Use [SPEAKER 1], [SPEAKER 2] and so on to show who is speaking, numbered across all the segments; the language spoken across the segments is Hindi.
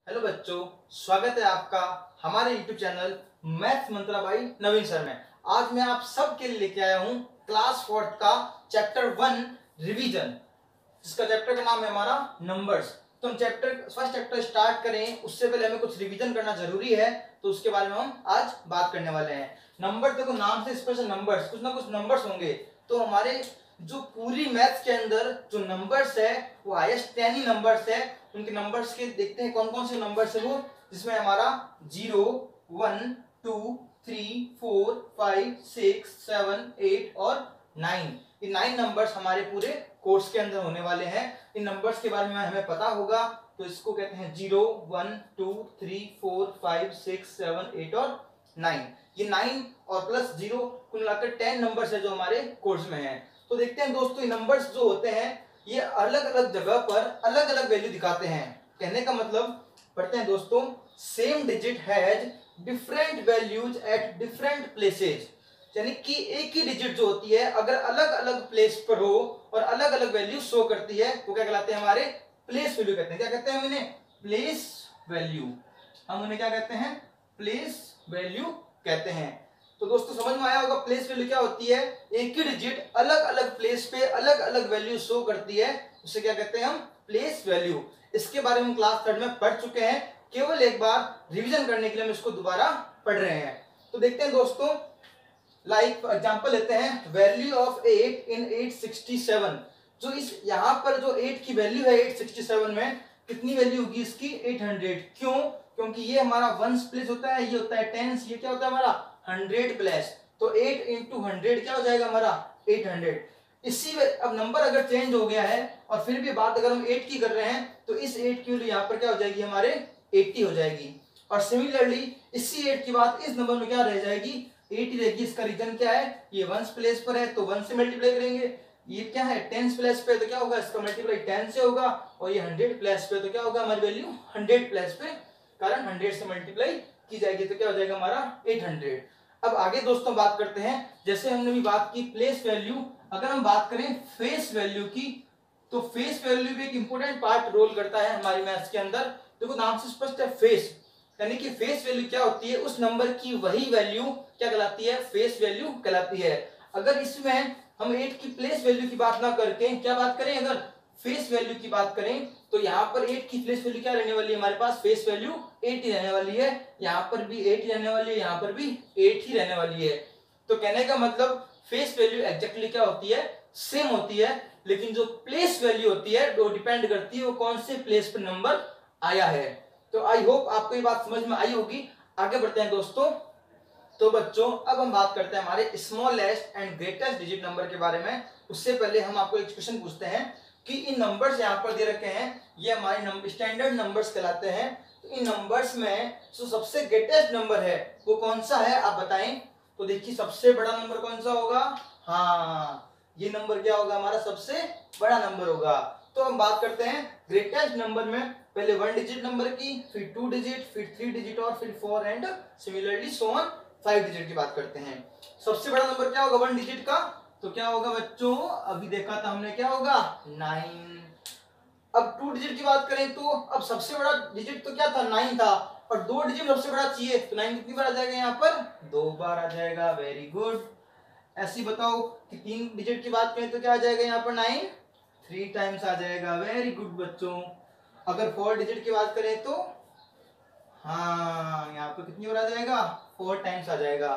[SPEAKER 1] हेलो बच्चों, स्वागत है आपका हमारे YouTube चैनल मैथ्स मंत्रा भाई नवीन सर में। आज मैं आप सबके लिए लेके आया हूँ क्लास 4 का चैप्टर 1 रिवीजन, जिसका चैप्टर का नाम है हमारा नंबर्स। तो हम फर्स्ट चैप्टर स्टार्ट करें उससे पहले हमें कुछ रिवीजन करना जरूरी है, तो उसके बारे में हम आज बात करने वाले हैं। नंबर देखो, नाम से स्पेशल नंबर्स, कुछ ना कुछ नंबर्स होंगे। तो हमारे जो पूरी मैथ्स के अंदर जो नंबर्स है वो हाईएस्ट 10 ही नंबर्स है। उनके नंबर्स के देखते हैं कौन कौन से नंबर्स है वो, जिसमें हमारा 0, 1, 2, 3, 4, 5, 6, 7, 8 और 9, ये 9 नंबर्स हमारे पूरे कोर्स के अंदर होने वाले हैं। इन नंबर्स के बारे में हमें पता होगा, तो इसको कहते हैं 0, 1, 2, 3, 4, 5, 6, 7, 8 और 9। ये 9 और प्लस 0 कुल मिलाकर 10 नंबर्स है जो हमारे कोर्स में है। तो देखते हैं दोस्तों, ये नंबर्स जो होते हैं ये अलग अलग जगह पर अलग अलग वैल्यू दिखाते हैं। कहने का मतलब, पढ़ते हैं दोस्तों, same digit has different values at different places. यानी कि एक ही डिजिट जो होती है अगर अलग अलग प्लेस पर हो और अलग अलग वैल्यू शो करती है तो क्या कहलाते हैं, हमारे प्लेस वैल्यू कहते हैं। क्या कहते हैं हम इन्हें? Place value. हम उन्हें क्या कहते हैं? प्लेस वैल्यू कहते हैं। तो दोस्तों समझ में आया होगा प्लेस वैल्यू क्या होती है। एक ही डिजिट अलग अलग प्लेस पे अलग अलग वैल्यू शो करती है, उसे क्या कहते हैं हम? Place value. इसके बारे में हम क्लास 3 में पढ़ चुके हैं, केवल एक बार रिवीजन करने के लिए हम इसको दोबारा पढ़ रहे हैं। तो देखते हैं दोस्तों, लाइक एग्जांपल लेते हैं, वैल्यू ऑफ 8 इन 867। जो इस यहाँ पर जो 8 की वैल्यू है 867 में, कितनी वैल्यू होगी इसकी? 800। क्यों? क्योंकि ये हमारा वंस प्लेस होता है, ये होता है टेंस, ये क्या होता है हमारा? 100 प्लेस। तो 8 इंटू 100 क्या हो जाएगा हमारा? 800। इसी अब नंबर अगर चेंज हो गया है और फिर भी बात अगर हम 8 की कर रहे हैं तो इस 8 की वैल्यू यहाँ पर क्या हो जाएगी हमारे? 80 हो जाएगी। और सिमिलरली इसी 8 की बात इस नंबर में क्या रह जाएगी? 80 रहेगी। इसका रीजन क्या है? ये वंस प्लेस पर है तो 1 से मल्टीप्लाई करेंगे। ये क्या है? टेंस प्लेस पे तो क्या होगा? इसका मल्टीप्लाई 10 से होगा। और ये 100 प्लेस पे तो क्या होगा हमारी वैल्यू? 100 प्लेस पे, कारण 100 से मल्टीप्लाई की जाएगी तो क्या हो जाएगा हमारा? 800। अब आगे दोस्तों बात करते हैं, जैसे हमने भी बात की प्लेस वैल्यू, अगर हम बात करें फेस वैल्यू की, तो फेस वैल्यू भी एक इंपॉर्टेंट पार्ट रोल करता है हमारी मैथ्स के अंदर। देखो नाम से स्पष्ट है फेस, यानी कि फेस वैल्यू क्या होती है? उस नंबर की वही वैल्यू क्या कहलाती है? फेस वैल्यू कहलाती है। अगर इसमें हम 8 की प्लेस वैल्यू की बात ना करके क्या बात करें, अगर फेस वैल्यू की बात करें, तो यहाँ पर 8 की प्लेस वैल्यू क्या रहने वाली है हमारे पास? फेस वैल्यू 8 ही रहने वाली है। यहाँ पर भी 8 ही रहने वाली है, यहाँ पर भी 8 ही रहने वाली है। तो कहने का मतलब फेस वैल्यू एग्जैक्टली क्या होती है? सेम होती है। लेकिन जो प्लेस वैल्यू होती है वो डिपेंड करती है वो कौन से प्लेस पर नंबर आया है। तो आई होप आपको ये बात समझ में आई होगी। आगे बढ़ते हैं दोस्तों। तो बच्चों अब हम बात करते हैं हमारे smallest and greatest digit number के बारे में। उससे पहले हम आपको एक क्वेश्चन पूछते हैं कि इन नंबर्स यहाँ पर दे रखे हैं, ये हमारे स्टैंडर्ड नंबर्स कहलाते हैं। तो इन नंबर्स में जो सबसे ग्रेटेस्ट नंबर है वो कौन सा है, आप बताएं। तो देखिए सबसे बड़ा नंबर कौन सा होगा? हाँ, ये नंबर क्या होगा हमारा? सबसे बड़ा नंबर होगा। तो हम बात करते हैं ग्रेटेस्ट नंबर में, पहले 1 डिजिट नंबर की, फिर 2 डिजिट, फिर 3 डिजिट और फिर 4 and similarly so on 5 digit की बात करते हैं। सबसे बड़ा नंबर क्या होगा 1 डिजिट का? तो क्या होगा बच्चों? अभी देखा था हमने, क्या होगा? 9। अब 2 डिजिट की बात करें तो अब सबसे बड़ा डिजिट तो क्या था? 9 था, और 2 डिजिट सबसे बड़ा चाहिए, तो 9 कितनी बार आ जाएगा यहाँ पर? 2 बार आ जाएगा। Very good. ऐसी बताओ कि 3 डिजिट की बात करें तो क्या आ जाएगा यहाँ पर? 9 3 टाइम्स आ जाएगा। वेरी गुड बच्चों। अगर 4 डिजिट की बात करें तो हाँ, यहाँ पर कितनी बार आ जाएगा? 4 टाइम्स आ जाएगा।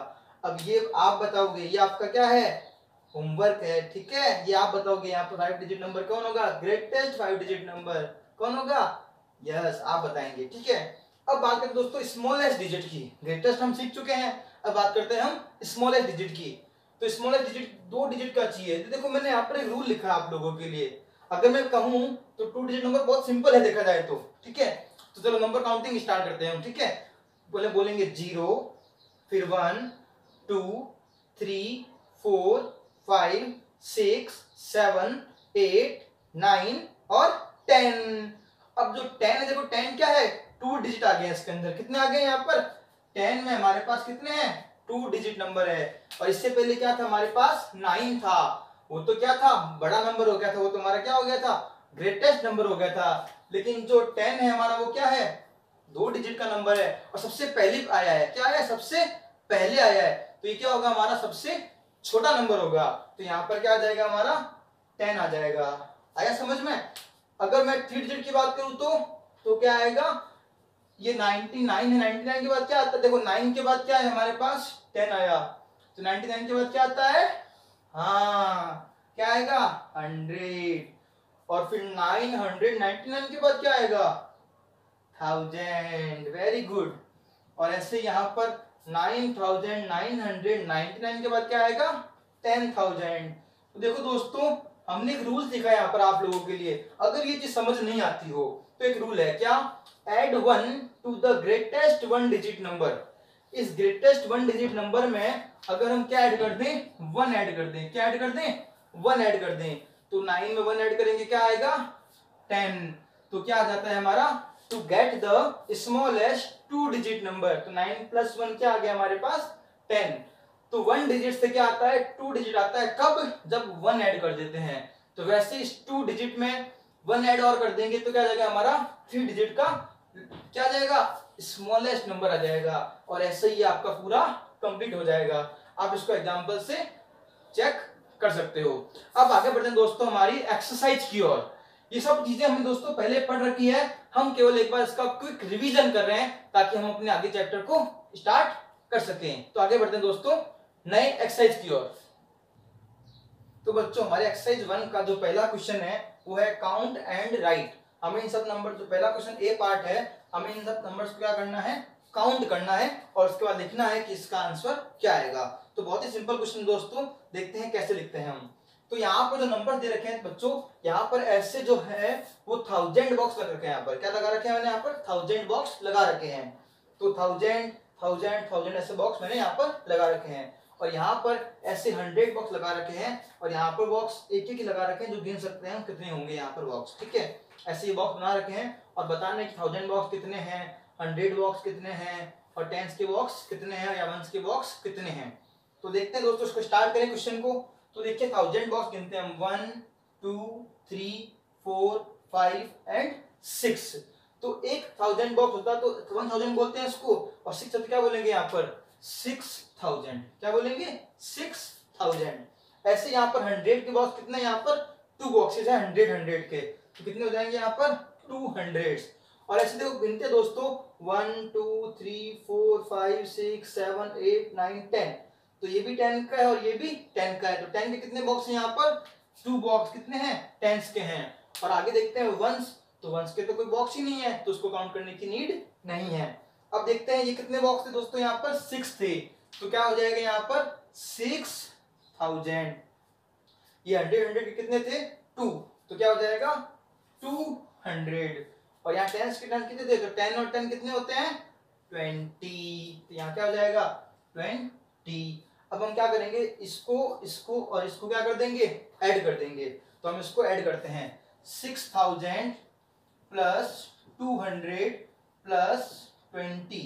[SPEAKER 1] अब ये आप बताओगे, ये आपका क्या है? होमवर्क है, ठीक है। ये आप बताओगे यहाँ पर 5 डिजिट नंबर कौन होगा? ग्रेटेस्ट 5 डिजिट नंबर कौन होगा? यस, आप बताएंगे, ठीक है। अब बात करते दोस्तों स्मॉलेस्ट डिजिट की। ग्रेटेस्ट हम सीख चुके हैं, अब बात करते हैं हम स्मॉलेस्ट डिजिट की। तो स्मॉलेस्ट डिजिट 2 डिजिट का चाहिए। तो देखो मैंने यहाँ पर एक रूल लिखा है आप लोगों के लिए। अगर मैं कहूँ तो 2 डिजिट नंबर बहुत सिंपल है देखा जाए तो, ठीक है। तो चलो नंबर काउंटिंग स्टार्ट करते हैं हम, ठीक है। पहले बोलेंगे 0, फिर 1, 2, 3, 4, 5, 6, 7, 8, 9 और 10। अब जो 10 है, देखो 10 क्या है? 2 डिजिट आ गए इसके अंदर। कितने आ गए यहाँ पर? 10 में हमारे पास कितने हैं? 2 डिजिट नंबर है। और इससे पहले क्या था हमारे पास? 9 था। वो तो क्या था? बड़ा नंबर हो गया था, वो तो हमारा क्या हो गया था? ग्रेटेस्ट नंबर हो गया था। लेकिन जो 10 है हमारा वो क्या है? 2 डिजिट का नंबर है और सबसे पहले आया है, क्या आया है, सबसे पहले आया है, तो ये क्या होगा, हमारा सबसे छोटा नंबर होगा। तो यहाँ पर क्या आ जाएगा, हमारा 10 आ जाएगा। आया समझ में? अगर मैं 3 डिजिट की बात करूं तो क्या आएगा, ये 99 है, 99 के बाद क्या आता है, देखो 9 के बाद क्या है हमारे पास, 10 आया, तो 99 के बाद क्या आता है, हाँ क्या आएगा, 100, और फिर 999 के बाद क्या आएगा, 1000। Very good. और ऐसे यहाँ पर 9999 के बाद क्या आएगा, 10,000। तो देखो दोस्तों, हमने एक रूल सीखा है यहाँ पर आप लोगों के लिए, अगर ये चीज समझ नहीं आती हो तो एक रूल है, क्या, add 1 to the greatest 1 digit number. इस ग्रेटेस्ट 1 डिजिट नंबर में अगर हम क्या ऐड कर दें, 1 ऐड कर दें, क्या ऐड कर दें, 1 ऐड कर दें, तो 9 में 1 ऐड करेंगे क्या आएगा, 10। तो क्या आ जाता है हमारा, to get the smallest 2 digit number, तो 9 प्लस 1 क्या आ गया हमारे पास, 10। तो 1 डिजिट से क्या आता है, 2 डिजिट आता है, कब, जब 1 ऐड कर देते हैं। तो वैसे इस 2 डिजिट में 1 ऐड और कर देंगे तो क्या आ जाएगा हमारा 3 डिजिट का क्या आ जाएगा, स्मॉलेस्ट नंबर आ जाएगा, और ऐसे ही आपका पूरा कंप्लीट हो जाएगा। आप इसको एग्जांपल से चेक कर सकते हो। अब आगे बढ़ते हैं दोस्तों हमारी एक्सरसाइज की ओर। ये सब चीजें हमने दोस्तों पहले पढ़ रखी है, हम केवल एक बार इसका क्विक रिवीजन कर रहे हैं ताकि हम अपने आगे चैप्टर को स्टार्ट कर सकें। तो आगे बढ़ते हैं दोस्तों नए एक्सरसाइज की ओर। तो बच्चों हमारे एक्सरसाइज 1 का जो पहला क्वेश्चन है वो है काउंट एंड राइट। हमें इन सब नंबर, जो पहला क्वेश्चन ए पार्ट है, हमें इन सब नंबर्स को क्या करना है, काउंट करना है और उसके बाद लिखना है कि इसका आंसर क्या आएगा। तो बहुत ही सिंपल क्वेश्चन दोस्तों, देखते हैं कैसे लिखते हैं हम। तो यहाँ पर जो नंबर दे रखे हैं बच्चों, यहाँ पर ऐसे जो है वो 1000 बॉक्स लगा रखे हैं। यहाँ पर क्या लगा रखे हैं मैंने, यहाँ पर 1000 बॉक्स लगा रखे हैं। तो 1000 1000 1000 ऐसे बॉक्स मैंने यहाँ पर लगा रखे हैं, और यहाँ पर ऐसे 100 बॉक्स लगा रखे हैं, और यहाँ पर बॉक्स एक एक लगा रखे हैं, जो गिन सकते हैं कितने होंगे यहाँ पर बॉक्स। ठीक है, ऐसे ये बॉक्स बना रखे हैं और बताना है कि 1000 बॉक्स कितने हैं, 100 बॉक्स कितने हैं, और 10s के बॉक्स कितने हैं, या 1s के बॉक्स कितने हैं। तो देखते हैं दोस्तों, इसको स्टार्ट करें क्वेश्चन को। तो देखिए 1000 बॉक्स गिनते हैं हम, 1 2 3 4 5 एंड 6। तो एक 1000 बॉक्स होता है तो 1000 बोलते हैं इसको, और 6 तो क्या बोलेंगे यहाँ पर, 6000। क्या बोलेंगे, 6000। ऐसे यहाँ पर 100 के बॉक्स कितने, यहाँ पर 2 बॉक्सेस है 100 के, तो कितने हो जाएंगे यहाँ पर 200। और ऐसे देखो गिनते दोस्तों 1 2 3 4 5 6 7 8 9 10। तो ये भी 10 का है और ये भी 10 का है, तो 10 के कितने बॉक्स हैं यहाँ पर, 2 बॉक्स कितने हैं, 10s के हैं। और आगे देखते हैं 1s, तो 1s के तो कोई बॉक्स ही नहीं है, तो उसको काउंट करने की नीड नहीं है। अब देखते हैं ये कितने बॉक्स थे दोस्तों, यहाँ पर 6 थे, तो क्या हो जाएगा यहाँ पर 6000। ये 100 के कितने थे, 2, तो क्या हो जाएगा 200। और यहाँ 10s के 10 कितने थे, तो 10 और 10 कितने होते हैं, 20, तो यहाँ क्या हो जाएगा 20। अब हम क्या करेंगे, इसको और इसको क्या कर देंगे, ऐड कर देंगे। तो हम इसको ऐड करते हैं, 6000 प्लस 200 प्लस 20।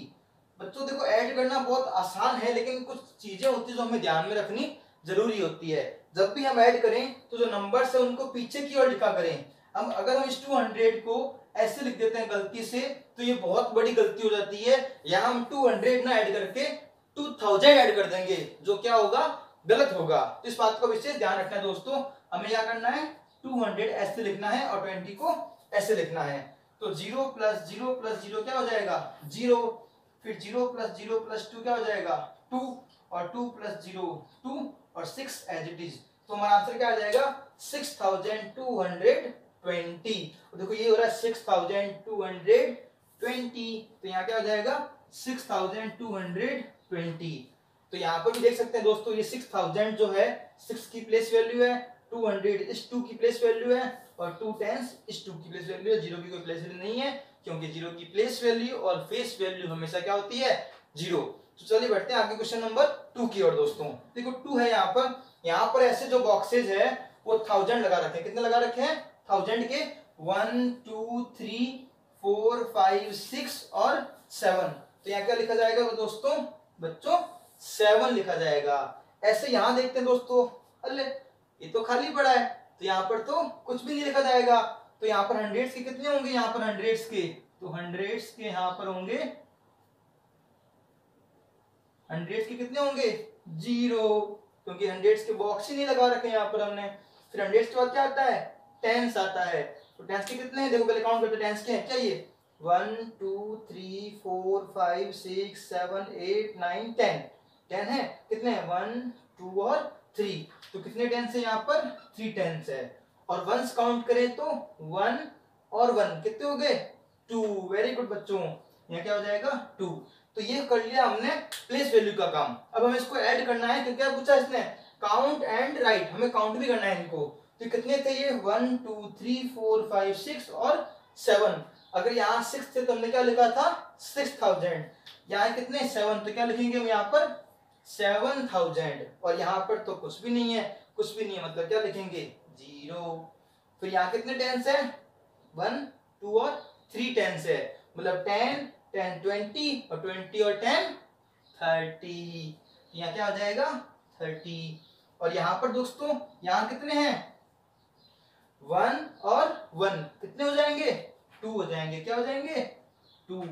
[SPEAKER 1] बच्चों देखो ऐड करना बहुत आसान है, लेकिन कुछ चीजें होती है जो हमें ध्यान में रखनी जरूरी होती है। जब भी हम ऐड करें तो जो नंबर्स है उनको पीछे की ओर लिखा करें। अब अगर हम इस 200 को ऐसे लिख देते हैं गलती से, तो ये बहुत बड़ी गलती हो जाती है। यहाँ हम 200 ना ऐड करके 2000 ऐड कर देंगे, जो क्या होगा, गलत होगा। तो इस बात का विशेष ध्यान रखना है दोस्तों। हमें क्या करना है, 200 ऐसे लिखना है और 20 को ऐसे लिखना है। तो 0 प्लस 0 प्लस 0 क्या हो जाएगा, 0। फिर 0 प्लस 0 प्लस 2 क्या हो जाएगा, 2, और 2 प्लस 0 2, और 6 एज इट इज। तो हमारा आंसर क्या आ जाएगा, 6220। देखो ये हो रहा है 6220, तो यहाँ क्या हो जाएगा 6220। तो यहाँ पर भी देख सकते हैं दोस्तों, ये 6000 जो है 6 की प्लेस वैल्यू है, 200 इस 2 की प्लेस वैल्यू है, और 2 10s इस 2 की प्लेस वैल्यू है। 0 की कोई प्लेस वैल्यू नहीं है, क्योंकि 0 की प्लेस वैल्यू और फेस वैल्यू हमेशा क्या होती है, 0। तो चलिए बढ़ते हैं आगे क्वेश्चन नंबर 2 की ओर दोस्तों। देखो 2 है यहाँ पर ऐसे जो बॉक्सेज है वो 1000 लगा रखे हैं। कितने लगा रखे हैं, 1000 के 1 2 3 4 5 6 और 7। तो यहाँ क्या लिखा जाएगा दोस्तों, बच्चों 7 लिखा जाएगा। ऐसे यहाँ देखते हैं दोस्तों, अरे ये तो खाली पड़ा है, तो यहाँ पर तो कुछ भी नहीं लिखा जाएगा। तो यहाँ पर 100s के कितने होंगे, यहाँ पर 100s के, तो हंड्रेड्स के यहाँ पर होंगे, हंड्रेड्स के कितने होंगे 0, क्योंकि हंड्रेड्स के बॉक्स ही नहीं लगा रखे यहाँ पर हमने। फिर हंड्रेड्स के बाद क्या आता है, टेंस आता है। तो टेंस के कितने हैं, देखो पहले काउंट करते हैं टेंस के हैं क्या, ये 1 2 3 4 5 6 7 8 9 10 10 है, कितने हैं 1 2 और 3, तो कितने टेंस है यहाँ पर 3 टेंस है। और वंस काउंट करें तो 1 और 1 कितने हो गए 2। वेरी गुड बच्चों, यहाँ क्या हो जाएगा 2। तो ये कर लिया हमने प्लेस वैल्यू का काम। अब हमें इसको ऐड करना है, क्योंकि क्या पूछा इसने, काउंट एंड राइट, हमें काउंट भी करना है इनको। तो कितने थे ये 1 2 3 4 5 6 और 7। अगर यहाँ 6 थे तो हमने क्या लिखा था 6000, यहाँ कितने 7, तो क्या लिखेंगे हम यहाँ पर 7000। और यहाँ पर तो कुछ भी नहीं है, कुछ भी नहीं है मतलब क्या लिखेंगे 0। फिर यहाँ कितने टेंस है 1 2 और 3 टेंस है, मतलब 10 10 20 और 20 और 10 30, यहाँ क्या हो जाएगा 30। और यहाँ पर दोस्तों यहाँ कितने हैं 1 और 1 कितने हो जाएंगे 2 हो जाएंगे, क्या हो जाएंगे 2।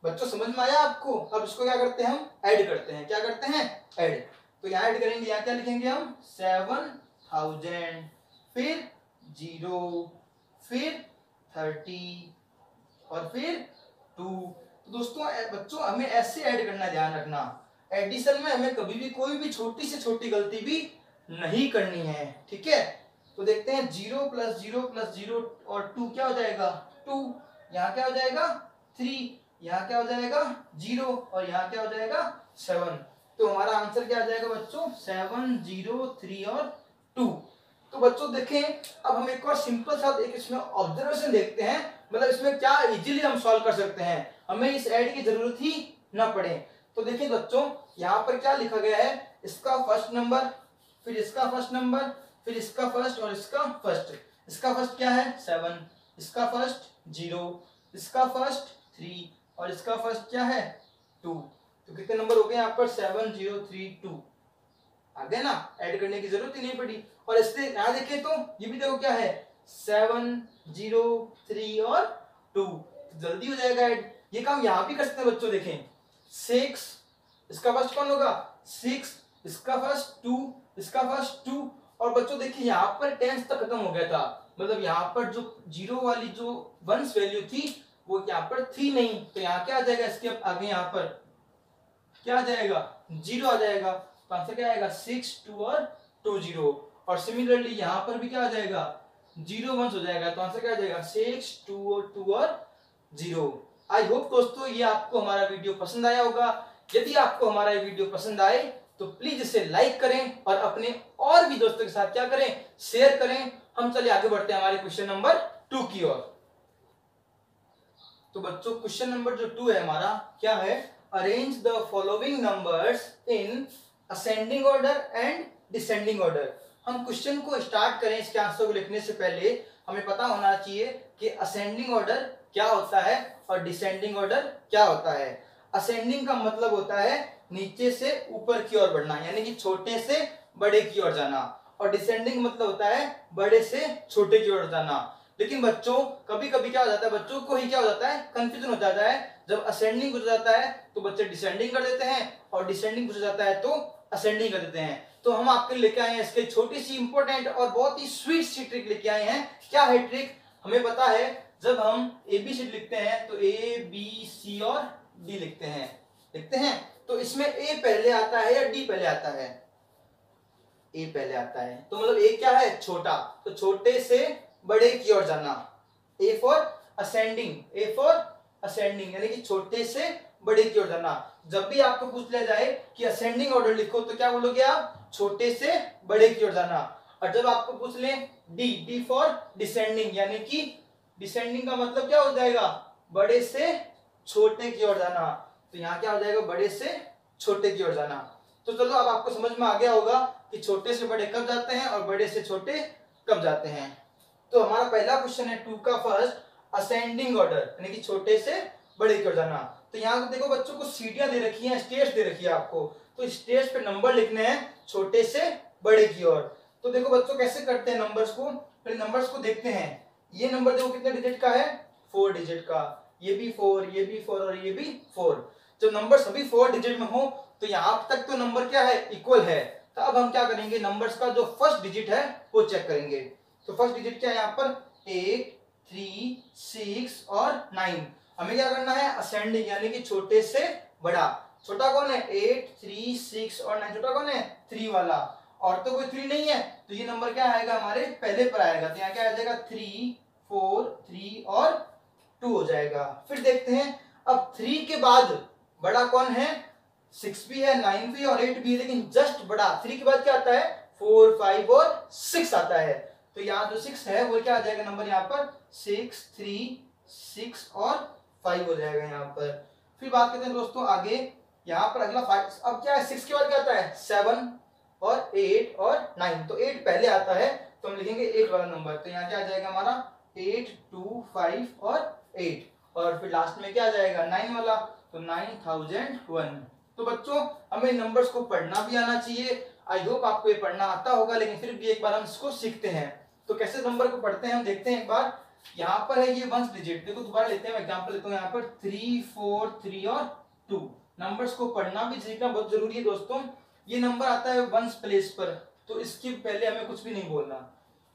[SPEAKER 1] बच्चों समझ में आया आपको। अब इसको क्या करते हैं हम ऐड करते हैं, क्या करते हैं ऐड। तो यहाँ ऐड करेंगे, यहाँ क्या लिखेंगे हम 7000, फिर 0, फिर 30 और फिर 2। तो दोस्तों बच्चों हमें ऐसे ऐड करना, ध्यान रखना एडिशन में हमें कभी भी कोई भी छोटी से छोटी गलती भी नहीं करनी है, ठीक है। तो देखते हैं 0 + 0 + 0 और 2 क्या हो जाएगा 2, यहाँ क्या हो जाएगा 3, यहाँ क्या हो जाएगा 0 और यहाँ क्या हो जाएगा 7। तो हमारा आंसर क्या आ जाएगा बच्चों 7 0 3 और 2। तो बच्चों देखें, अब हम एक और सिंपल सा एक इसमें ऑब्जर्वेशन देखते हैं, मतलब इसमें क्या इजीली हम सॉल्व कर सकते हैं, हमें इस ऐड की जरूरत ही ना पड़े। तो देखिए बच्चों यहाँ पर क्या लिखा गया है, इसका फर्स्ट नंबर, फिर इसका फर्स्ट नंबर, फिर इसका फर्स्ट और इसका फर्स्ट। इसका फर्स्ट क्या है 7, इसका फर्स्ट 0, इसका फर्स्ट 3 और इसका फर्स्ट क्या है 2। तो कितने नंबर हो गए यहाँ पर 7 0 3 2 आ गए ना, ऐड करने की जरूरत ही नहीं पड़ी। और इससे यहाँ देखिए तो ये भी देखो क्या है 7 0 3 और 2, तो जल्दी हो जाएगा ऐड। ये काम यहाँ भी कर सकते हैं बच्चों, देखें 6, इसका फर्स्ट कौन होगा 6, इसका फर्स्ट 2, इसका फर्स्ट 2। और बच्चों देखिए यहाँ पर टेंस तक खत्म हो गया था, मतलब यहाँ पर जो 0 वाली जो वंस वैल्यू थी वो यहाँ पर थी नहीं, तो यहाँ क्या आ जाएगा, इसके आगे यहाँ पर क्या आ जाएगा 0 आ जाएगा। तो आंसर क्या आएगा 6 2 और 2 0। और सिमिलरली यहाँ पर भी क्या आ जाएगा 0 1 हो जाएगा, तो आंसर क्या आ जाएगा 6 2 और 0। आई होप दोस्तों ये आपको हमारा वीडियो पसंद आया होगा। यदि आपको हमारा ये वीडियो पसंद आए तो प्लीज इसे लाइक करें और अपने और भी दोस्तों के साथ क्या करें शेयर करें। हम चलिए आगे बढ़ते हैं हमारे क्वेश्चन नंबर 2 की ओर। तो बच्चों क्वेश्चन नंबर जो 2 है हमारा क्या है, arrange the following numbers in ascending order and descending order. हम क्वेश्चन को स्टार्ट करें, इसके आंसर को लिखने से पहले हमें पता होना चाहिए कि असेंडिंग ऑर्डर क्या होता है और डिसेंडिंग ऑर्डर क्या होता है। असेंडिंग का मतलब होता है नीचे से ऊपर की ओर बढ़ना, यानी कि छोटे से बड़े की ओर जाना, और डिसेंडिंग मतलब होता है बड़े से छोटे की ओर जाना। लेकिन बच्चों कभी कभी क्या हो जाता है, बच्चों को ही क्या हो जाता है कंफ्यूजन हो जाता है, जब असेंडिंग हो जाता है तो बच्चे डिसेंडिंग कर देते हैं और डिसेंडिंग हो जाता है तो असेंडिंग कर देते हैं। तो हम आपके लेके आए हैं इसके छोटी सी इंपॉर्टेंट और बहुत ही स्वीट सी ट्रिक लेके आए हैं। क्या है ट्रिक, हमें पता है जब हम ABCD लिखते हैं तो A B C और D लिखते हैं, तो इसमें A पहले आता है या D पहले आता है, A पहले आता है। तो मतलब A क्या है छोटा, तो छोटे से बड़े की ओर जाना, A फॉर असेंडिंग यानी कि छोटे से बड़े की ओर जाना। जब भी आपको पूछ लिया जाए कि असेंडिंग ऑर्डर लिखो तो क्या बोलोगे आप, छोटे से बड़े की ओर जाना। और जब आपको पूछ ले D फॉर डिसेंडिंग, यानी कि डिसेंडिंग का मतलब क्या हो जाएगा, बड़े से छोटे की ओर जाना। तो यहाँ क्या हो जाएगा, बड़े से छोटे की ओर जाना। तो चलो अब आपको समझ में आ गया होगा कि छोटे से बड़े कब जाते हैं और बड़े से छोटे कब जाते हैं। तो हमारा पहला क्वेश्चन है 2 का फर्स्ट, असेंडिंग ऑर्डर यानी कि छोटे से बड़े की ओर जाना। तो यहाँ देखो बच्चों को सीढ़ियां दे रखी हैं, स्टेज दे रखी है आपको, तो स्टेज पे नंबर लिखने हैं छोटे से बड़े की ओर। तो देखो बच्चों कैसे करते हैं नंबर्स को, पहले नंबर्स को देखते हैं। ये नंबर देखो कितने डिजिट का है, 4 डिजिट का। ये भी 4, ये भी 4 और ये भी 4। जब नंबर सभी 4 डिजिट में हो तो यहां तक तो नंबर क्या है, इक्वल है। तो अब हम क्या करेंगे, नंबर्स का जो फर्स्ट डिजिट है वो चेक करेंगे। तो फर्स्ट डिजिट क्या है यहाँ पर, 8, 3, 6 और 9। हमें क्या करना है, असेंडिंग यानी कि छोटे से बड़ा। छोटा कौन है, 8, 3, 6 और 9। छोटा कौन है, 3 वाला। और तो कोई 3 नहीं है, तो ये नंबर क्या आएगा, हमारे पहले पर आएगा। तो यहाँ क्या आ जाएगा, 3, 4, 3 और 2 हो जाएगा। फिर देखते हैं, अब 3 के बाद बड़ा कौन है, 6 भी है, 9 भी और 8 भी है, लेकिन जस्ट बड़ा 3 के बाद क्या आता है, 4, 5 और 6 आता है। तो यहाँ जो 6 है वो क्या आ जाएगा नंबर, यहाँ पर 6, 3, 6 और 5 हो जाएगा यहाँ पर। फिर बात करते हैं दोस्तों आगे, यहाँ पर अगला 5। अब क्या है, 6 के बाद क्या आता है, 7 और 8 और 9। तो 8 पहले आता है, तो हम लिखेंगे 8 वाला नंबर। तो यहाँ क्या आ जाएगा हमारा, 8, 2, 5 और 8। और फिर लास्ट में क्या आ जाएगा, 9 वाला, तो 9001। तो बच्चों हमें नंबर्स को पढ़ना भी आना चाहिए। आई होप आपको ये पढ़ना आता होगा, लेकिन फिर भी एक बार हम इसको सीखते हैं। तो कैसे नंबर को पढ़ते हैं हम देखते हैं एक बार। यहाँ पर है ये वंस डिजिट, देखो दोबारा लेते हैं, एग्जांपल लेता हूँ यहाँ पर 3, 4, 3 और 2। नंबर्स को पढ़ना भी सीखना बहुत जरूरी है दोस्तों। ये नंबर आता है वंस प्लेस पर, तो इसके पहले हमें कुछ भी नहीं बोलना।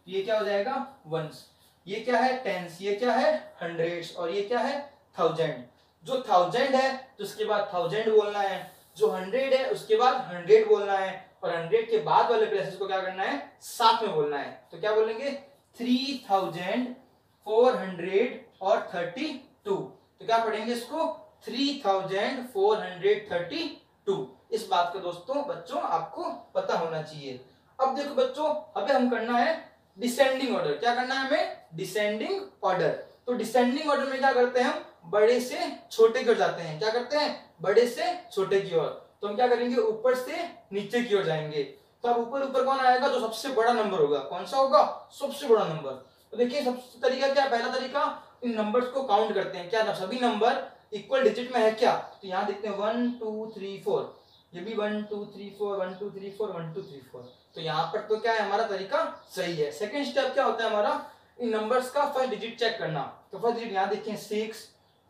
[SPEAKER 1] ये क्या हो जाएगा, वंस। ये क्या है, टेंस। ये क्या है, हंड्रेड्स। और ये क्या है, थाउजेंड। जो थाउजेंड है तो उसके बाद थाउजेंड बोलना है, जो 100 है उसके बाद 100 बोलना है, और 100 के बाद वाले प्लेसेस को क्या करना है, साथ में बोलना है। तो क्या बोलेंगे, 3432। तो क्या पढ़ेंगे इसको, 3432। इस बात का दोस्तों बच्चों आपको पता होना चाहिए। अब देखो बच्चों, अबे हम करना है डिसेंडिंग ऑर्डर। क्या करना है हमें, डिसेंडिंग ऑर्डर। तो डिसेंडिंग ऑर्डर में क्या करते हैं हम, बड़े से छोटे की ओर जाते हैं। क्या करते हैं, बड़े से छोटे की ओर। तो हम क्या करेंगे, ऊपर से नीचे की ओर जाएंगे। तो अब ऊपर ऊपर कौन आएगा, जो सबसे बड़ा नंबर होगा। कौन सा होगा, सबसे बड़ा नंबर। तो देखिए सबसे तरीका क्या है, पहला तरीका, इन नंबर्स को काउंट करते हैं, क्या सभी नंबर इक्वल डिजिट में है क्या। तो यहाँ देखते हैं 1, 2, 3, 4। ये भी 1, 2, 3, 4, 1, 2, 3, 4, 1, 2, 3, 4। तो यहाँ पर तो क्या है, हमारा तरीका सही है। सेकंड स्टेप क्या होता है हमारा, इन नंबर्स का फर्स्ट डिजिट चेक करना। तो फर्स्ट डिजिट यहाँ देखिए 6,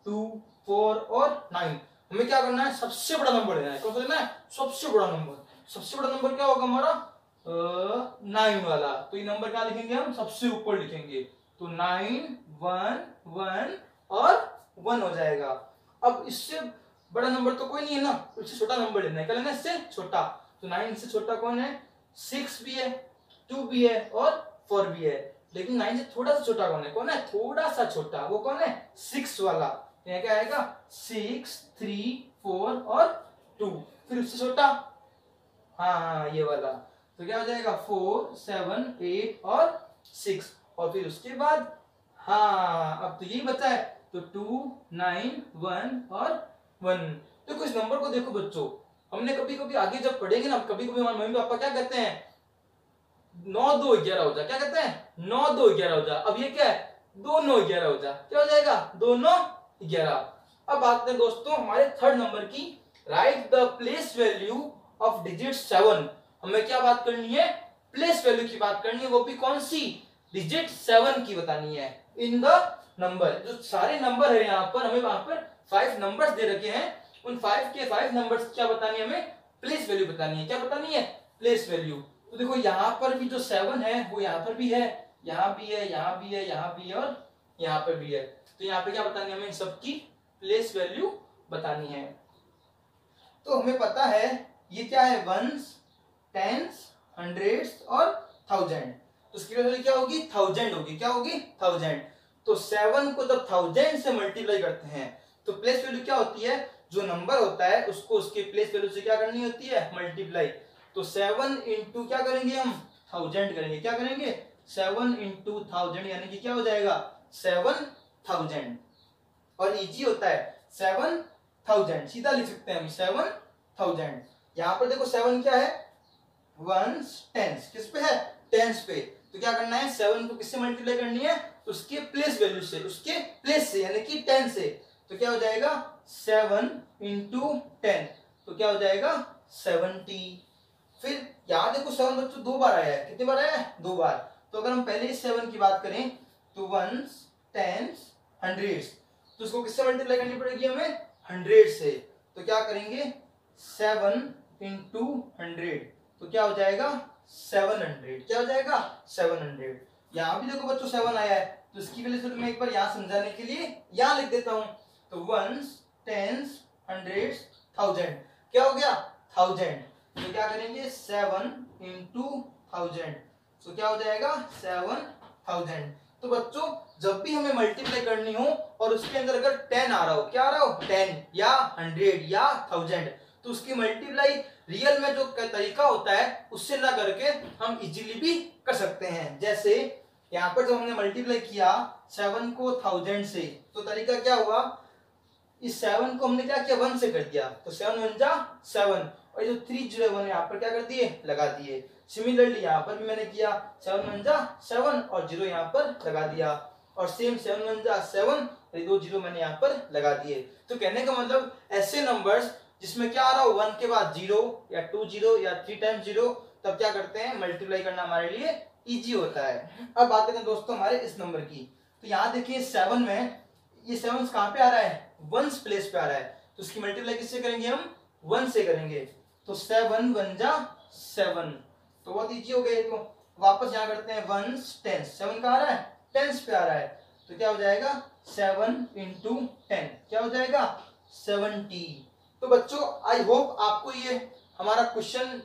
[SPEAKER 1] 2, 4 और 9। हमें क्या करना है, सबसे बड़ा नंबर लेना है। कौन सा लेना है, सबसे बड़ा नंबर। सबसे बड़ा नंबर क्या होगा हमारा, 9 वाला। तो ये नंबर क्या लिखेंगे हम, सबसे ऊपर लिखेंगे। तो 9, 1, 1 और 1 हो जाएगा। अब इससे बड़ा नंबर तो कोई नहीं है ना, तो इससे छोटा नंबर लेना है। क्या लेना है, इससे छोटा। तो 9 से छोटा कौन है, 6 भी है, 2 भी है और 4 भी है। लेकिन 9 से थोड़ा सा छोटा कौन है, थोड़ा सा छोटा, वो कौन है, 6 वाला। तो यहाँ क्या आएगा, 6, 3, 4 और 2। फिर उससे छोटा, हाँ ये वाला। तो क्या हो जाएगा, 4, 7, 8 और 6। और फिर उसके बाद, हाँ अब तो यही बचा है, तो 2, 9, 1 और 1। देखो इस नंबर को देखो बच्चों, हमने कभी कभी आगे जब पढ़ेंगे ना, कभी कभी हमारे मम्मी पापा क्या कहते हैं, 9, 2, 11 हो जा। क्या कहते हैं, 9, 2, 11 हो जा। अब ये क्या है, 2, 9, 11 हो जा। क्या हो जाएगा, 2, 9, 11। अब बात करें दोस्तों हमारे थर्ड नंबर की, right the place value of digit 7। हमें क्या बात करनी है, प्लेस वैल्यू की बात करनी है, वो भी कौन सी, डिजिट 7 की बतानी है इन द नंबर। जो सारे नंबर है यहाँ पर, हमें वहां पर 5 नंबर्स दे रखे हैं, उन 5 के 5 नंबर्स क्या बतानी है, हमें प्लेस वैल्यू बतानी है। क्या बतानी है, प्लेस वैल्यू। तो देखो यहाँ पर भी जो 7 है वो यहाँ पर भी है, यहाँ भी है, यहाँ भी है, यहाँ भी है और यहाँ पर भी है। तो यहाँ पे क्या बतानी है, हमें इन सबकी प्लेस वैल्यू बतानी है। तो हमें पता है ये क्या है, वंस, टेंस, हंड्रेड्स और थाउजेंड। तो इसकी वैल्यू क्या होगी, 1000 होगी। क्या होगी, 1000। तो 7 को जब 1000 से मल्टीप्लाई करते हैं तो प्लेस वैल्यू क्या होती है, जो नंबर होता है उसको उसके प्लेस वैल्यू से क्या करनी होती है, मल्टीप्लाई। तो 7 इंटू क्या करेंगे हम, 1000 करेंगे। क्या करेंगे, 7 इंटू 1000 यानी कि क्या हो जाएगा, 7000। और इजी होता है 7000, सीधा लिख सकते हैं हम 7000। यहां पर देखो 7 क्या है, वंस, टेंस। किस पे है, टेंस पे। तो क्या करना है, 7 को किससे मल्टीप्लाई करनी है, उसके प्लेस वैल्यू से, उसके प्लेस से यानी कि 10 से। तो क्या हो जाएगा, 7 इंटू 10। तो क्या हो जाएगा, 70। फिर यहां देखो 7 बच्चों 2 बार आया है। कितनी बार आया है, 2 बार। तो अगर हम पहले 7 की बात करें तो वंस, टेंस, हंड्रेड्स। तो उसको किससे मल्टीप्लाई करनी पड़ेगी हमें? 100 से। तो क्या करेंगे 7 इंटू 100, तो क्या हो जाएगा 700। क्या हो जाएगा 700। यहाँ भी देखो बच्चों 7 आया है, तो इसकी वजह से मैं एक बार यहाँ समझाने के लिए यहाँ लिख देता हूँ। तो वंस, टेंस, हंड्रेड्स, थाउजेंड, क्या हो गया 1000। तो क्या करेंगे 7 इंटू 1000, तो क्या हो जाएगा 7000। तो बच्चों जब भी हमें मल्टीप्लाई करनी हो और उसके अंदर अगर 10 आ रहा हो, क्या आ रहा हो 10 या 100 या 1000, तो उसकी मल्टीप्लाई रियल में जो तरीका होता है उससे ना करके हम इजीली भी कर सकते हैं। जैसे यहाँ पर जब हमने मल्टीप्लाई किया 7 को 1000 से, तो तरीका क्या हुआ, इस 7 को हमने क्या किया 1 से कर दिया, तो 7 1 जा 7, और जो 3 0 1 यहाँ पर क्या कर दिए लगा दिए। सिमिलरली यहाँ पर भी मैंने किया 7 1 जा 7 और 0 यहाँ पर लगा दिया, और सेम 7 1 जा 7 और 2 0 मैंने यहाँ पर लगा दिए। तो कहने का मतलब ऐसे नंबर्स जिसमें क्या आ रहा हो 1 के बाद 0 या 2 0 या 3 टाइम्स 0, तब क्या करते हैं मल्टीप्लाई करना हमारे लिए इजी होता है। अब बात करते हैं दोस्तों हमारे इस नंबर की। तो यहाँ देखिए 7 में ये 7 कहाँ पे आ रहा है, 1s प्लेस पे आ रहा है, तो इसकी मल्टीप्लाई किससे करेंगे हम 1 से करेंगे। तो 7 1 जा 7, तो बहुत इजी हो गया। तो वापस यहाँ करते हैं 1s 10, 7 कहाँ आ रहा है 10s पे आ रहा है, तो क्या हो जाएगा 7 इंटू 10, क्या हो जाएगा 70। तो बच्चों आई होप आपको ये हमारा क्वेश्चन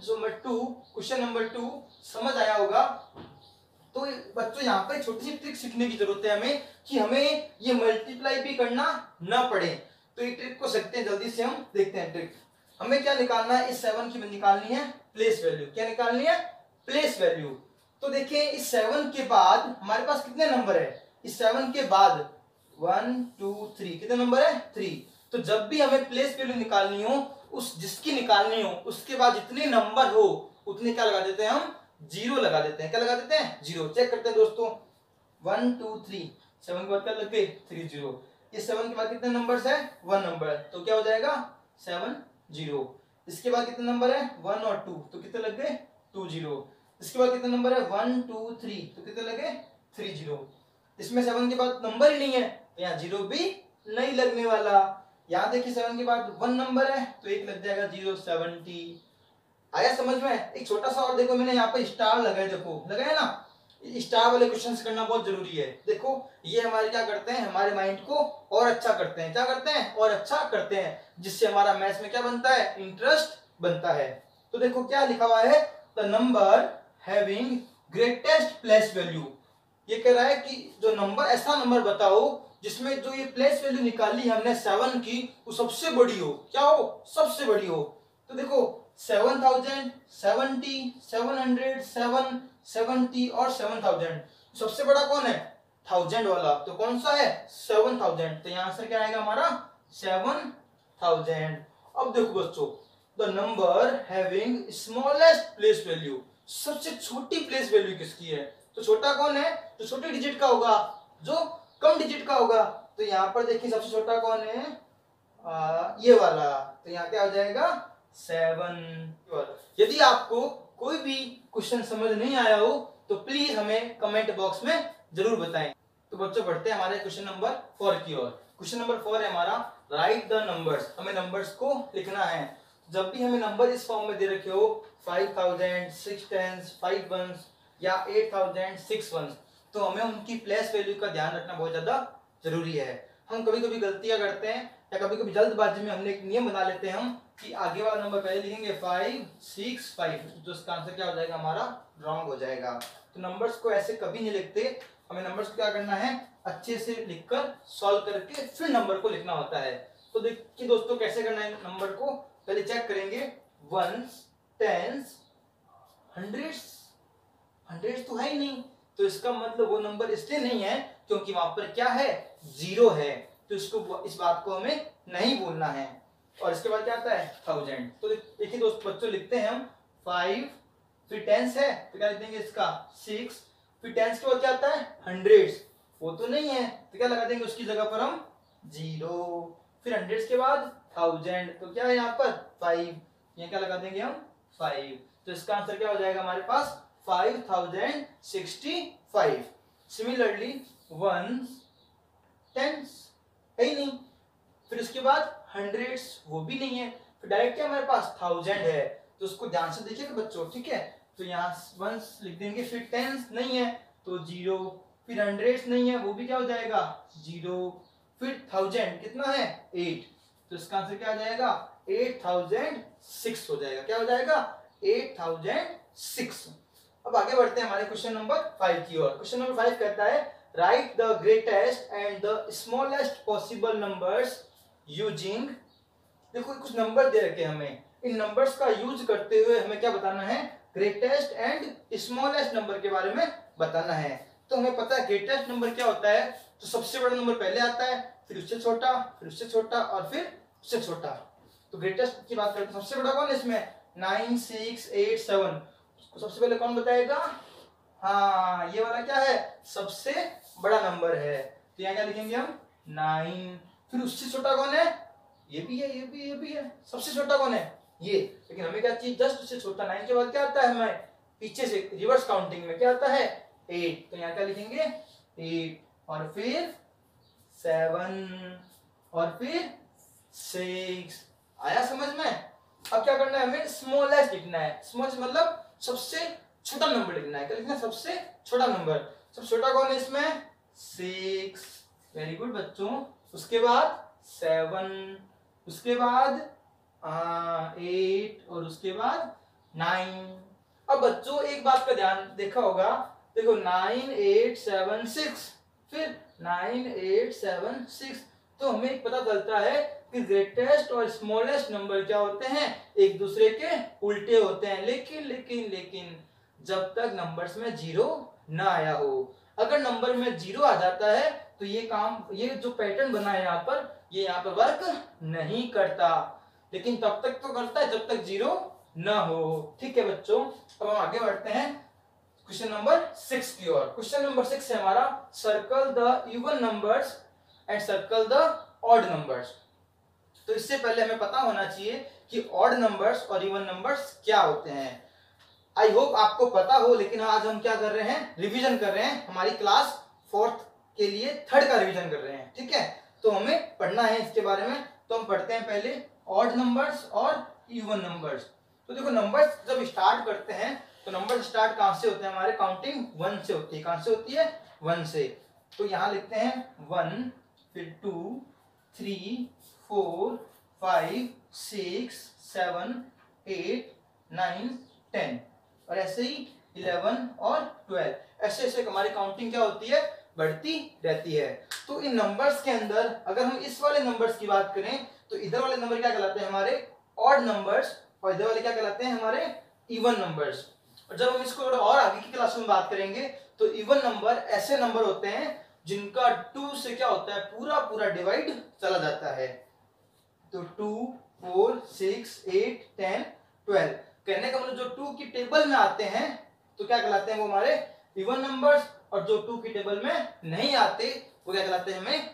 [SPEAKER 1] नंबर 2 समझ आया होगा। तो बच्चों यहाँ पे छोटी सी ट्रिक सीखने की जरूरत है हमें, कि हमें ये मल्टीप्लाई भी करना ना पड़े। तो ये ट्रिक को सकते हैं जल्दी से हम देखते हैं। ट्रिक हमें क्या निकालना है, इस 7 की निकालनी है प्लेस वैल्यू। क्या निकालनी है प्लेस वैल्यू। तो देखिए इस 7 के बाद हमारे पास कितने नंबर है, इस 7 के बाद 1 2 3 कितने नंबर है 3। तो जब भी हमें प्लेस वैल्यू निकालनी हो, उस जिसकी निकालनी हो उसके बाद जितने नंबर हो उतने क्या लगा देते हैं हम 0 लगा देते हैं। क्या लगा देते हैं 0। चेक करते हैं दोस्तों 1 2 3, 7 के बाद क्या लग गए 3 0। इस 7 के बाद कितने नंबर्स है 1 नंबर, तो क्या हो जाएगा 7 0। इसके बाद कितने नंबर है 1 और 2, तो कितने लग गए 2 0। इसके बाद कितने नंबर है 1 2 3, तो कितने लगे 3 0। इसमें 7 के बाद नंबर ही नहीं है, तो यहाँ 0 भी नहीं लगने वाला। यहाँ देखिए 7 के बाद 1 नंबर है, तो एक लग जाएगा 0 70। आया समझ में। एक छोटा सा और देखो, मैंने यहाँ पे स्टार लगाया, देखो लगाया ना, स्टार वाले क्वेश्चंस करना बहुत जरूरी है। देखो ये हमारे क्या करते हैं, हमारे माइंड को और अच्छा करते हैं। क्या करते हैं और अच्छा करते हैं, जिससे हमारा मैथ्स में क्या बनता है इंटरेस्ट बनता है। तो देखो क्या लिखा हुआ है, the number having greatest place value. ये कह रहा है कि जो नंबर, ऐसा नंबर बताओ जिसमें जो ये प्लेस वैल्यू निकाली हमने 7 की, वो सबसे बड़ी हो। क्या हो सबसे बड़ी हो। तो देखो 7000 70 700 7 70 और 7000, सबसे बड़ा कौन है 1000 वाला, तो कौन सा है 7000। तो यहां से क्या आएगा हमारा 7000। अब देखो बच्चों, the number having smallest place value, सबसे छोटी प्लेस वैल्यू किसकी है। तो छोटा कौन है, जो छोटे डिजिट का होगा, जो कम डिजिट का होगा। तो यहाँ पर देखिए सबसे छोटा कौन है, ये वाला। तो यहाँ क्या हो जाएगा 7। यदि आपको कोई भी क्वेश्चन समझ नहीं आया हो तो प्लीज हमें कमेंट बॉक्स में जरूर बताएं। तो बच्चों बढ़ते हैं हमारे क्वेश्चन नंबर 4 की ओर। क्वेश्चन नंबर 4 है हमारा राइट द नंबर्स। हमें नंबर्स को लिखना है। जब भी हमें नंबर इस फॉर्म में दे रखे हो 5000 6 10s 5 1s या 8000 6 1s, तो हमें उनकी प्लेस वैल्यू का ध्यान रखना बहुत ज्यादा जरूरी है। हम कभी कभी गलतियां करते हैं, या कभी कभी जल्दबाजी में हमने एक नियम बना लेते हैं हम, कि आगे वाला नंबर पहले लिखेंगे 5 6 5, जो इसका आंसर क्या हो जाएगा हमारा रॉन्ग हो जाएगा। तो नंबर्स को ऐसे कभी नहीं लिखते। हमें नंबर्स को क्या करना है, अच्छे से लिखकर सॉल्व करके फिर नंबर को लिखना होता है। तो देखिए दोस्तों कैसे करना है नंबर को, पहले चेक करेंगे 1s 10s 100s तो है ही नहीं, तो इसका मतलब वो नंबर इसलिए नहीं है क्योंकि वहां पर क्या है 0 है। तो इसको, इस बात को हमें नहीं बोलना है। और इसके बाद क्या आता है 1000। तो देखिए दोस्त बच्चों लिखते हैं हम 5, फिर 10s है तो क्या लिख देंगे इसका 6, फिर 10s के बाद क्या आता है 100s, वो तो नहीं है तो क्या लगा देंगे उसकी जगह पर हम 0, फिर 100s के बाद 1000, तो क्या है यहाँ पर 5, यहाँ क्या लगा देंगे हम 5। तो इसका आंसर क्या हो जाएगा हमारे पास 5065। सिमिलरली 1s 10s है ही नहीं। फिर उसके बाद हंड्रेड्स, वो भी नहीं है। फिर डायरेक्ट क्या हमारे पास 1000 है, तो उसको ध्यान से देखिएगा बच्चों, ठीक है। तो यहाँ वंस लिख देंगे, फिर टेंस नहीं है तो 0, फिर हंड्रेड्स नहीं है, वो भी क्या हो जाएगा 0, फिर 1000 कितना है 8, तो इसका आंसर क्या आ जाएगा 8006 हो जाएगा। क्या हो जाएगा 8006। अब आगे बढ़ते हैं हमारे क्वेश्चन नंबर 5 की ओर। क्वेश्चन नंबर 5 कहता है right the greatest and the smallest possible numbers using. देखो कुछ नंबर दे रखे हमें, इन नंबर्स का यूज करते हुए हमें क्या बताना है, ग्रेटेस्ट एंड स्मॉलेस्ट नंबर के बारे में बताना है। तो हमें पता है ग्रेटेस्ट नंबर क्या होता है, तो सबसे बड़ा नंबर पहले आता है, फिर उससे छोटा, फिर उससे छोटा और फिर उससे छोटा। तो ग्रेटेस्ट की बात करते हैं, सबसे बड़ा कौन है इसमें 9 6 8 7, सबसे पहले कौन बताएगा, हाँ ये वाला क्या है सबसे बड़ा नंबर है, तो यहाँ क्या लिखेंगे हम 9। फिर उससे छोटा कौन है, ये भी है, ये भी, ये भी है। सबसे छोटा कौन है ये, लेकिन हमें क्या चाहिए जस्ट उससे छोटा। 9 के बाद क्या आता है हमें पीछे से रिवर्स काउंटिंग में क्या आता है 8, तो यहाँ क्या लिखेंगे 8, और फिर 7 और फिर 6। आया समझ में। अब क्या करना है हमें स्मॉलेस्ट लिखना है, स्मॉलेस्ट मतलब सबसे छोटा नंबर लिखना है। क्या लिखना है सबसे छोटा नंबर। सबसे छोटा कौन है इसमें 6, वेरी गुड बच्चों। उसके बाद 7, उसके बाद 8 और उसके बाद 9। अब बच्चों एक बात का ध्यान देखा होगा, देखो 9 8 7 6, फिर 9 8 7 6, तो हमें एक पता चलता है कि ग्रेटेस्ट और स्मॉलेस्ट नंबर क्या होते हैं, एक दूसरे के उल्टे होते हैं। लेकिन लेकिन लेकिन जब तक नंबर्स में 0 ना आया हो, अगर नंबर में 0 आ जाता है तो ये काम, ये जो पैटर्न बना है यहाँ पर, ये यहाँ पर वर्क नहीं करता। लेकिन तब तक तो करता है जब तक 0 ना हो। ठीक है बच्चों, अब हम आगे बढ़ते हैं क्वेश्चन नंबर 6 की ओर। क्वेश्चन नंबर 6 है हमारा circle the even numbers and circle the odd numbers. तो इससे पहले हमें पता होना चाहिए कि ऑड नंबर्स और इवन नंबर्स क्या होते हैं। आई होप आपको पता हो, लेकिन आज हम क्या कर रहे हैं, रिवीजन कर रहे हैं, हमारी क्लास 4th के लिए 3rd का रिवीजन कर रहे हैं। ठीक है, तो हमें पढ़ना है इसके बारे में। तो हम पढ़ते हैं पहले ऑड नंबर्स और इवन नंबर्स। तो देखो नंबर्स जब स्टार्ट करते हैं तो नंबर स्टार्ट कहां से होते हैं, हमारे काउंटिंग 1 से होती है। कहां से होती है 1 से। तो यहां लिखते हैं 1, फिर 2 3 4 5 6 7 8 9 10 और ऐसे ही 11 और 12, ऐसे ऐसे हमारी काउंटिंग क्या होती है, बढ़ती रहती है। तो इन नंबर्स के अंदर अगर हम इस वाले नंबर्स की बात करें तो इधर वाले नंबर क्या कहलाते हैं हमारे ऑड नंबर्स, और इधर वाले क्या कहलाते हैं हमारे इवन नंबर्स। और जब हम इसको और आगे की क्लास में बात करेंगे तो इवन नंबर ऐसे नंबर होते हैं जिनका 2 से क्या होता है पूरा पूरा डिवाइड चला जाता है। तो 2 4 6 8 10 12, कहने का मतलब जो 2 की टेबल में आते हैं तो क्या कहलाते हैं वो हमारे इवन नंबर्स, और जो 2 की टेबल में नहीं आते वो क्या कहलाते हैं हमें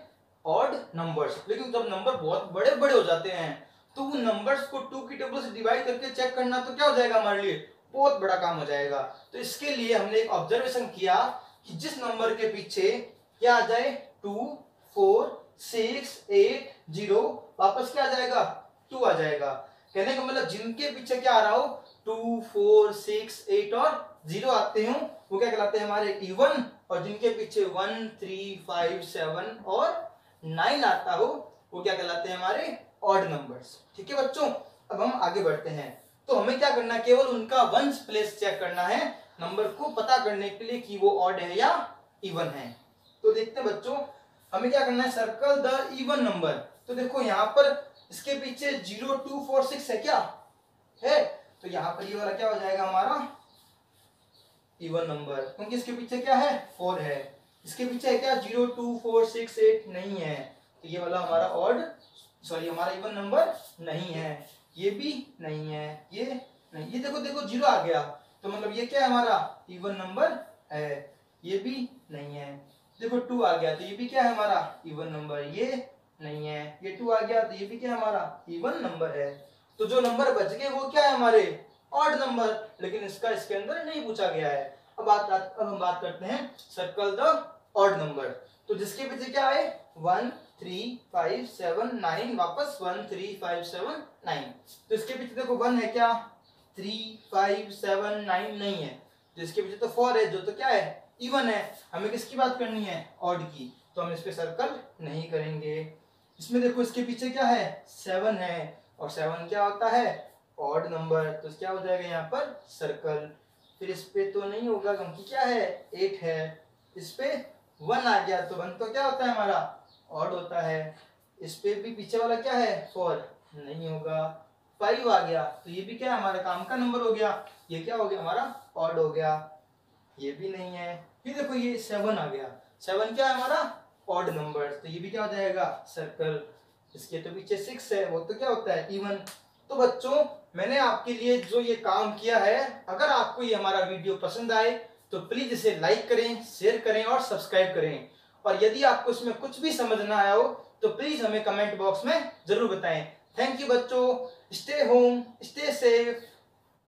[SPEAKER 1] ऑड नंबर्स। लेकिन जब नंबर बहुत बड़े बड़े हो जाते हैं तो उन नंबर्स को 2 की टेबल से डिवाइड करके चेक करना तो क्या हो जाएगा हमारे लिए बहुत बड़ा काम हो जाएगा। तो इसके लिए हमने एक ऑब्जर्वेशन किया कि जिस नंबर के पीछे क्या आ जाए 2 4 6 8 0, वापस क्या आ जाएगा 2 आ जाएगा। कहने का मतलब जिनके पीछे क्या आ रहा हो 2 4 6 8 और 0 आते हो वो क्या कहलाते हैं हमारे इवन, और जिनके पीछे 1 3 5 7 और 9 आता हो वो क्या कहलाते हैं हमारे ऑड नंबर्स। ठीक है बच्चों, अब हम आगे बढ़ते हैं। तो हमें क्या करना है, केवल उनका वंस प्लेस चेक करना है नंबर को पता करने के लिए कि वो ऑड है या इवन है। तो देखते हैं बच्चों, हमें क्या करना है, सर्कल द इवन नंबर। तो देखो यहाँ पर इसके पीछे 0 2 4 6 है क्या है, तो यहाँ पर ये वाला क्या हो जाएगा हमारा इवन नंबर, क्योंकि इसके पीछे क्या है 4 है। इसके पीछे है क्या 0 2 4 6 8 नहीं है, तो ये वाला हमारा ऑड सॉरी हमारा इवन नंबर नहीं है। ये भी नहीं है, ये नहीं, ये देखो देखो 0 आ गया तो मतलब ये क्या है हमारा इवन नंबर है। ये भी नहीं है, देखो 2 आ गया तो ये भी क्या है हमारा इवन नंबर, ये नहीं है। ये 2 आ गया तो ये भी क्या है हमारा इवन नंबर है। तो जो नंबर बच गए वो क्या है हमारे ऑड नंबर, लेकिन इसका इसके अंदर नहीं पूछा गया है। अब हम बात करते हैं सर्कल द ऑड नंबर। तो जिसके पीछे क्या है 1 357 वापस 13579। तो इसके पीछे देखो 1 है क्या, 3579 नहीं है, तो इसके पीछे तो 4 है जो तो क्या है, इवन है। हमें किसकी बात करनी है, ऑड की, तो हम इस पे सर्कल नहीं करेंगे। इसमें देखो इसके पीछे क्या है, 7 है, और 7 क्या होता है, ऑड नंबर, तो क्या हो जाएगा यहाँ पर सर्कल। फिर इस पे तो नहीं होगा क्योंकि क्या है, 8 है, इस पे 1 आ गया, तो 1 तो क्या होता है हमारा, ऑड होता है। इस पे भी पीछे वाला क्या है, 4 नहीं होगा। 5 आ गया, तो ये भी क्या है, हमारे काम का नंबर हो गया, ये क्या हो गया हमारा, ऑड हो गया, ये भी नहीं है। फिर देखो ये 7 आ गया, 7 क्या है हमारा, ऑड नंबर, तो ये भी क्या हो जाएगा, सर्कल। इसके तो पीछे 6 है, वो तो क्या होता है, इवन। तो बच्चों मैंने आपके लिए जो ये काम किया है, अगर आपको ये हमारा वीडियो पसंद आए तो प्लीज इसे लाइक करें, शेयर करें और सब्सक्राइब करें। और यदि आपको इसमें कुछ भी समझ ना आया हो तो प्लीज हमें कमेंट बॉक्स में जरूर बताएं। थैंक यू बच्चों, स्टे होम, स्टे सेफ।